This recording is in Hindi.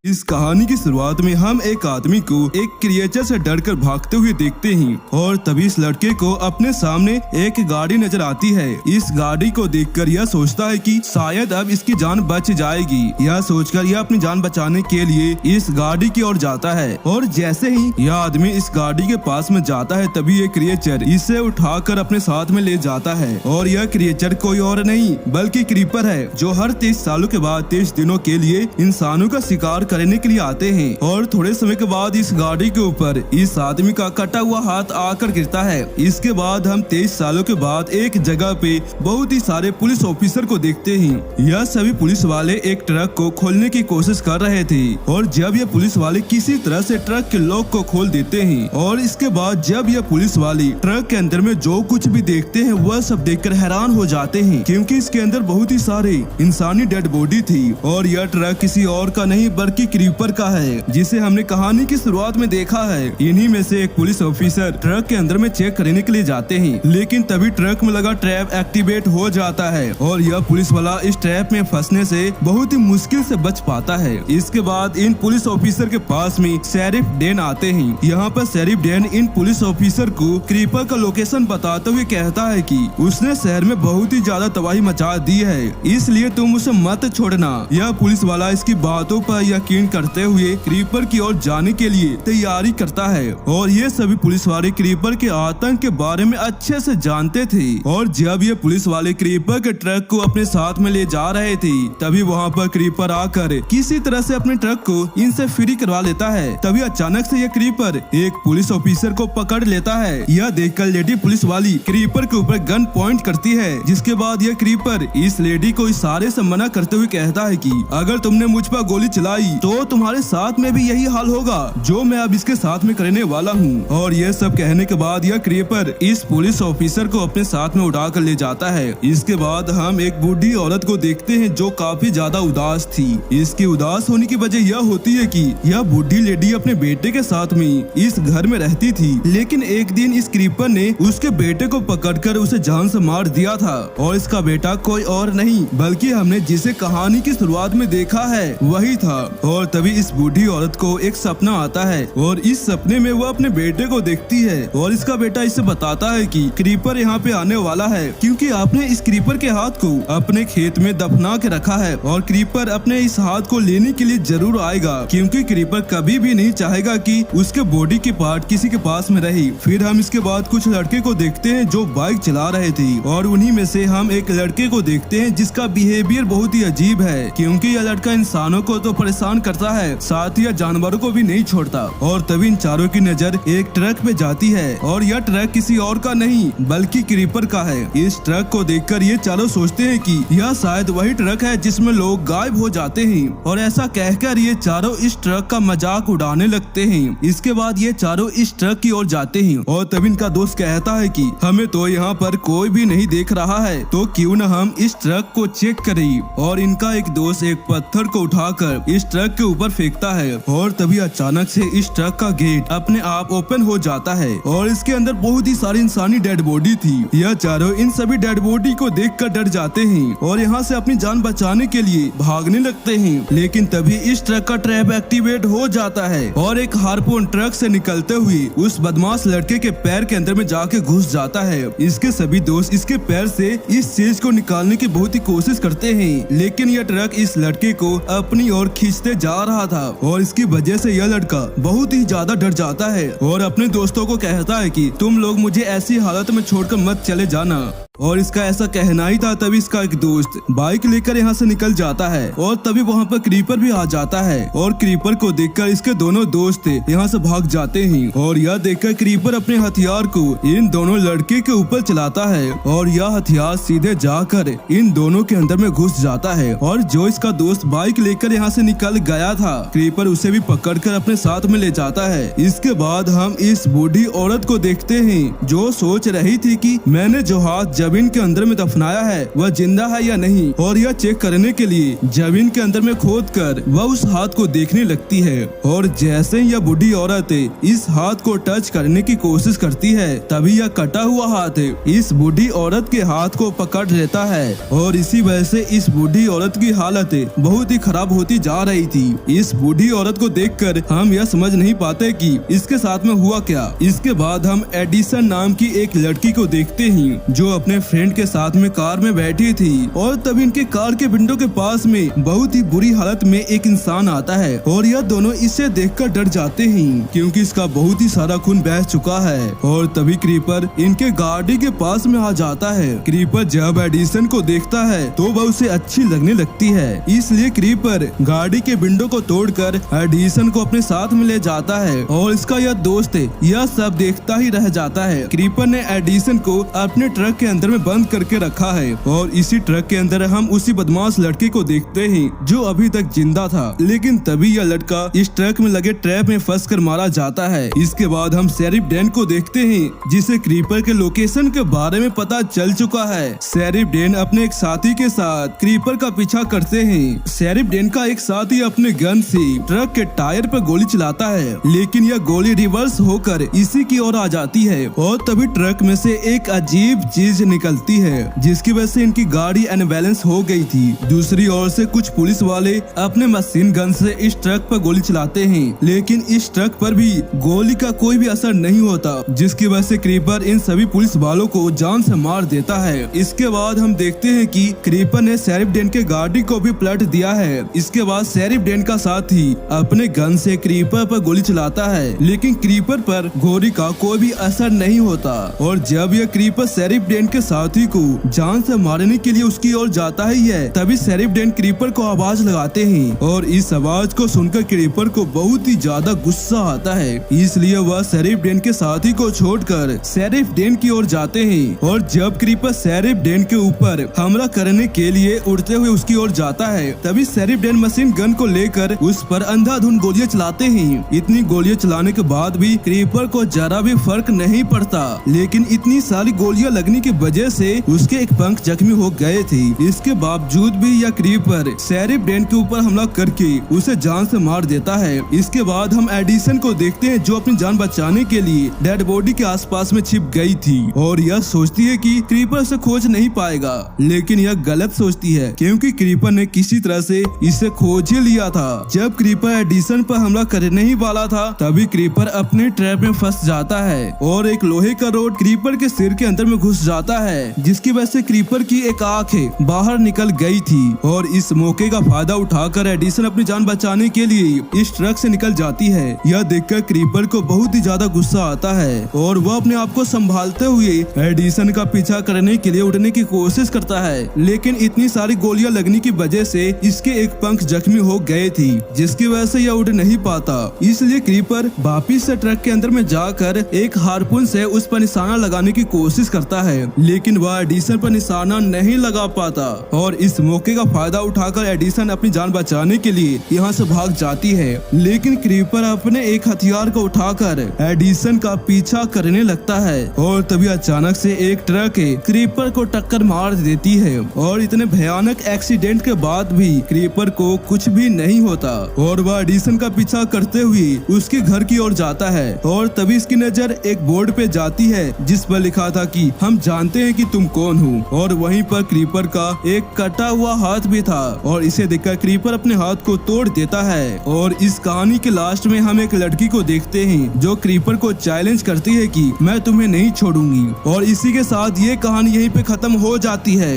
इस कहानी की शुरुआत में हम एक आदमी को एक क्रिएचर से डरकर भागते हुए देखते हैं और तभी इस लड़के को अपने सामने एक गाड़ी नजर आती है। इस गाड़ी को देखकर यह सोचता है कि शायद अब इसकी जान बच जाएगी। यह सोचकर यह अपनी जान बचाने के लिए इस गाड़ी की ओर जाता है और जैसे ही यह आदमी इस गाड़ी के पास में जाता है तभी ये क्रिएचर इसे उठाकर अपने साथ में ले जाता है। और यह क्रिएचर कोई और नहीं बल्कि क्रीपर है जो हर 23 सालों के बाद 23 दिनों के लिए इंसानों का शिकार करने के लिए आते हैं। और थोड़े समय के बाद इस गाड़ी के ऊपर इस आदमी का कटा हुआ हाथ आकर गिरता है। इसके बाद हम 23 सालों के बाद एक जगह पे बहुत ही सारे पुलिस ऑफिसर को देखते हैं। यह सभी पुलिस वाले एक ट्रक को खोलने की कोशिश कर रहे थे और जब यह पुलिस वाले किसी तरह से ट्रक के लॉक को खोल देते हैं और इसके बाद जब यह पुलिस वाले ट्रक के अंदर में जो कुछ भी देखते हैं वह सब देखकर हैरान हो जाते हैं, क्योंकि इसके अंदर बहुत ही सारे इंसानी डेड बॉडी थी और यह ट्रक किसी और का नहीं बल्कि क्रीपर का है जिसे हमने कहानी की शुरुआत में देखा है। इन्हीं में से एक पुलिस ऑफिसर ट्रक के अंदर में चेक करने के लिए जाते हैं, लेकिन तभी ट्रक में लगा ट्रैप एक्टिवेट हो जाता है और यह पुलिस वाला इस ट्रैप में फंसने से बहुत ही मुश्किल से बच पाता है। इसके बाद इन पुलिस ऑफिसर के पास में शेरिफ डेन आते हैं। यहाँ पर शेरिफ डेन इन पुलिस ऑफिसर को क्रीपर का लोकेशन बताते हुए कहता है कि उसने शहर में बहुत ही ज्यादा तबाही मचा दी है, इसलिए तुम उसे मत छोड़ना। यह पुलिस वाला इसकी बातों पर यकीन करते हुए क्रीपर की ओर जाने के लिए तैयारी करता है और ये सभी पुलिस वाले क्रीपर के आतंक के बारे में अच्छे से जानते थे। और जब ये पुलिस वाले क्रीपर के ट्रक को अपने साथ में ले जा रहे थे तभी वहाँ पर क्रीपर आकर किसी तरह से अपने ट्रक को इनसे फ्री करवा लेता है। तभी अचानक से यह क्रीपर एक पुलिस ऑफिसर को पकड़ लेता है। यह देखकर लेडी पुलिस वाली क्रीपर के ऊपर गन पॉइंट करती है, जिसके बाद यह क्रीपर इस लेडी को इशारे से मना करते हुए कहता है कि अगर तुमने मुझ पर गोली चलाई तो तुम्हारे साथ में भी यही हाल होगा जो मैं अब इसके साथ में करने वाला हूँ। और यह सब कहने के बाद यह क्रीपर इस पुलिस ऑफिसर को अपने साथ में उठा कर ले जाता है। इसके बाद हम एक बूढ़ी औरत को देखते हैं जो काफी ज्यादा उदास थी। इसकी उदास होने की वजह यह होती है कि यह बूढ़ी लेडी अपने बेटे के साथ में इस घर में रहती थी, लेकिन एक दिन इस क्रीपर ने उसके बेटे को पकड़कर उसे जान से मार दिया था और इसका बेटा कोई और नहीं बल्कि हमने जिसे कहानी की शुरुआत में देखा है वही था। और तभी इस बूढ़ी औरत को एक सपना आता है और इस सपने में वो अपने बेटे को देखती है और इसका बेटा इसे बताता है कि क्रीपर यहाँ पे आने वाला है, क्योंकि आपने इस क्रीपर के हाथ को अपने खेत में दफना के रखा है और क्रीपर अपने इस हाथ को लेने के लिए जरूर आएगा, क्योंकि क्रीपर कभी भी नहीं चाहेगा कि उसके बॉडी के पार्ट किसी के पास में रहे। फिर हम इसके बाद कुछ लड़के को देखते हैं जो बाइक चला रहे थे और उन्हीं में से हम एक लड़के को देखते हैं जिसका बिहेवियर बहुत ही अजीब है, क्योंकि यह लड़का इंसानों को तो परेशान करता है साथ ही जानवरों को भी नहीं छोड़ता। और तभी इन चारों की नजर एक ट्रक पे जाती है और यह ट्रक किसी और का नहीं बल्कि क्रीपर का है। इस ट्रक को देखकर ये चारों सोचते हैं कि यह शायद वही ट्रक है जिसमें लोग गायब हो जाते हैं और ऐसा कहकर ये चारों इस ट्रक का मजाक उड़ाने लगते हैं। इसके बाद ये चारों इस ट्रक की ओर जाते हैं और तभी इनका दोस्त कहता है कि हमें तो यहाँ पर कोई भी नहीं देख रहा है, तो क्यों न हम इस ट्रक को चेक करें। और इनका एक दोस्त एक पत्थर को उठाकर इस ट्रक के ऊपर फेंकता है और तभी अचानक से इस ट्रक का गेट अपने आप ओपन हो जाता है और इसके अंदर बहुत ही सारी इंसानी डेड बॉडी थी। यह चारों इन सभी डेड बॉडी को देखकर डर जाते हैं और यहाँ से अपनी जान बचाने के लिए भागने लगते हैं, लेकिन तभी इस ट्रक का ट्रैप एक्टिवेट हो जाता है और एक हार्पून ट्रक से निकलते हुए उस बदमाश लड़के के पैर के अंदर में जाके घुस जाता है। इसके सभी दोस्त इसके पैर से इस चीज को निकालने की बहुत ही कोशिश करते हैं, लेकिन यह ट्रक इस लड़के को अपनी ओर खींचते जा रहा था और इसकी वजह से यह लड़का बहुत ही ज्यादा डर जाता है और अपने दोस्तों को कहता है कि तुम लोग मुझे ऐसी हालत में छोड़कर मत चले जाना। और इसका ऐसा कहना ही था। तभी इसका एक दोस्त बाइक लेकर यहाँ से निकल जाता है और तभी वहाँ पर क्रीपर भी आ जाता है और क्रीपर को देखकर इसके दोनों दोस्त यहाँ से भाग जाते हैं और यह देखकर क्रीपर अपने हथियार को इन दोनों लड़के के ऊपर चलाता है और यह हथियार सीधे जाकर इन दोनों के अंदर में घुस जाता है और जो इसका दोस्त बाइक लेकर यहाँ से निकल गया था क्रीपर उसे भी पकड़कर अपने साथ में ले जाता है। इसके बाद हम इस बूढ़ी औरत को देखते हैं जो सोच रही थी कि मैंने जो हाथ जमीन के अंदर में दफनाया है वह जिंदा है या नहीं, और यह चेक करने के लिए जमीन के अंदर में खोदकर वह उस हाथ को देखने लगती है। और जैसे ही यह बूढ़ी औरत इस हाथ को टच करने की कोशिश करती है, तभी यह कटा हुआ हाथ इस बूढ़ी औरत के हाथ को पकड़ लेता है, और इसी वजह से इस बूढ़ी औरत की हालत बहुत ही खराब होती जा रही थी। इस बूढ़ी औरत को देखकर हम यह समझ नहीं पाते कि इसके साथ में हुआ क्या। इसके बाद हम एडिसन नाम की एक लड़की को देखते हैं जो अपने फ्रेंड के साथ में कार में बैठी थी, और तभी इनके कार के विंडो के पास में बहुत ही बुरी हालत में एक इंसान आता है, और यह दोनों इसे देखकर डर जाते हैं क्योंकि इसका बहुत ही सारा खून बह चुका है। और तभी क्रीपर इनके गाड़ी के पास में आ जाता है। क्रीपर जब एडिसन को देखता है तो वह उसे अच्छी लगने लगती है, इसलिए क्रीपर गाड़ी के विंडो को तोड़कर एडिसन को अपने साथ में ले जाता है, और इसका यह दोस्त यह सब देखता ही रह जाता है। क्रीपर ने एडिसन को अपने ट्रक के अंदर में बंद करके रखा है, और इसी ट्रक के अंदर हम उसी बदमाश लड़के को देखते हैं जो अभी तक जिंदा था, लेकिन तभी यह लड़का इस ट्रक में लगे ट्रैप में फंस कर मारा जाता है। इसके बाद हम शेरिफ डैन को देखते हैं जिसे क्रीपर के लोकेशन के बारे में पता चल चुका है। शेरिफ डैन अपने एक साथी के साथ क्रीपर का पीछा करते हैं। शेरिफ डैन का एक साथी अपने गन से ट्रक के टायर पर गोली चलाता है, लेकिन यह गोली रिवर्स होकर इसी की ओर आ जाती है, और तभी ट्रक में से एक अजीब चीज निकलती है जिसकी वजह से इनकी गाड़ी अनबैलेंस हो गई थी। दूसरी ओर से कुछ पुलिस वाले अपने मशीन गन से इस ट्रक पर गोली चलाते हैं, लेकिन इस ट्रक पर भी गोली का कोई भी असर नहीं होता, जिसकी वजह से क्रीपर इन सभी पुलिस वालों को जान से मार देता है। इसके बाद हम देखते हैं कि क्रीपर ने शेरिफ डैन के गाड़ी को भी पलट दिया है। इसके बाद शेरिफ डैन का साथी अपने गन से क्रीपर पर गोली चलाता है, लेकिन क्रीपर पर गोली का कोई भी असर नहीं होता। और जब यह क्रीपर शेरिफ डैन के साथी को जान से मारने के लिए उसकी ओर जाता ही है, तभी शेरिफ डैन क्रीपर को आवाज लगाते हैं, और इस आवाज को सुनकर क्रीपर को बहुत ही ज्यादा गुस्सा आता है, इसलिए वह शेरिफ डैन के साथी को छोड़कर शेरिफ डैन की ओर जाते हैं। और जब क्रीपर शेरिफ डैन के ऊपर हमला करने के लिए उड़ते हुए उसकी ओर जाता है, तभी शेरिफ डैन मशीन गन को लेकर उस पर अंधाधुंध गोलियां चलाते हैं। इतनी गोलियां चलाने के बाद भी क्रीपर को जरा भी फर्क नहीं पड़ता, लेकिन इतनी सारी गोलियां लगने की वजह से उसके एक पंख जख्मी हो गए थे। इसके बावजूद भी यह क्रीपर शेरिफ डैन के ऊपर हमला करके उसे जान से मार देता है। इसके बाद हम एडिसन को देखते हैं जो अपनी जान बचाने के लिए डेड बॉडी के आसपास में छिप गई थी, और यह सोचती है कि क्रीपर से खोज नहीं पाएगा, लेकिन यह गलत सोचती है क्योंकि क्रीपर ने किसी तरह से इसे खोज ही लिया था। जब क्रीपर एडिसन पर हमला करने ही वाला था, तभी क्रीपर अपने ट्रैप में फंस जाता है, और एक लोहे का रोड क्रीपर के सिर के अंदर में घुस जाता है, जिसकी वजह से क्रीपर की एक आंख बाहर निकल गई थी। और इस मौके का फायदा उठाकर एडिसन अपनी जान बचाने के लिए इस ट्रक से निकल जाती है। यह देखकर क्रीपर को बहुत ही ज्यादा गुस्सा आता है, और वह अपने आप को संभालते हुए एडिसन का पीछा करने के लिए उड़ने की कोशिश करता है, लेकिन इतनी सारी गोलियां लगने की वजह से इसके एक पंख जख्मी हो गए थी, जिसकी वजह से यह उड़ नहीं पाता। इसलिए क्रीपर वापिस से ट्रक के अंदर में जाकर एक हार्पून से उस पर निशाना लगाने की कोशिश करता है, लेकिन वह एडिसन पर निशाना नहीं लगा पाता। और इस मौके का फायदा उठाकर एडिसन अपनी जान बचाने के लिए यहाँ से भाग जाती है, लेकिन क्रीपर अपने एक हथियार को उठाकर एडिसन का पीछा करने लगता है, और तभी अचानक से एक ट्रक क्रीपर को टक्कर मार देती है। और इतने भयानक एक्सीडेंट के बाद भी क्रीपर को कुछ भी नहीं होता, और वह एडिसन का पीछा करते हुए उसके घर की ओर जाता है। और तभी इसकी नजर एक बोर्ड पे जाती है जिस पर लिखा था कि हम जानते हैं कि तुम कौन हो, और वहीं पर क्रीपर का एक कटा हुआ हाथ भी था, और इसे देखकर क्रीपर अपने हाथ को तोड़ देता है। और इस कहानी के लास्ट में हम एक लड़की को देखते हैं जो क्रीपर को चैलेंज करती है कि मैं तुम्हें नहीं छोड़ूंगी। और इसी के साथ ये कहानी यहीं पे खत्म हो जाती है।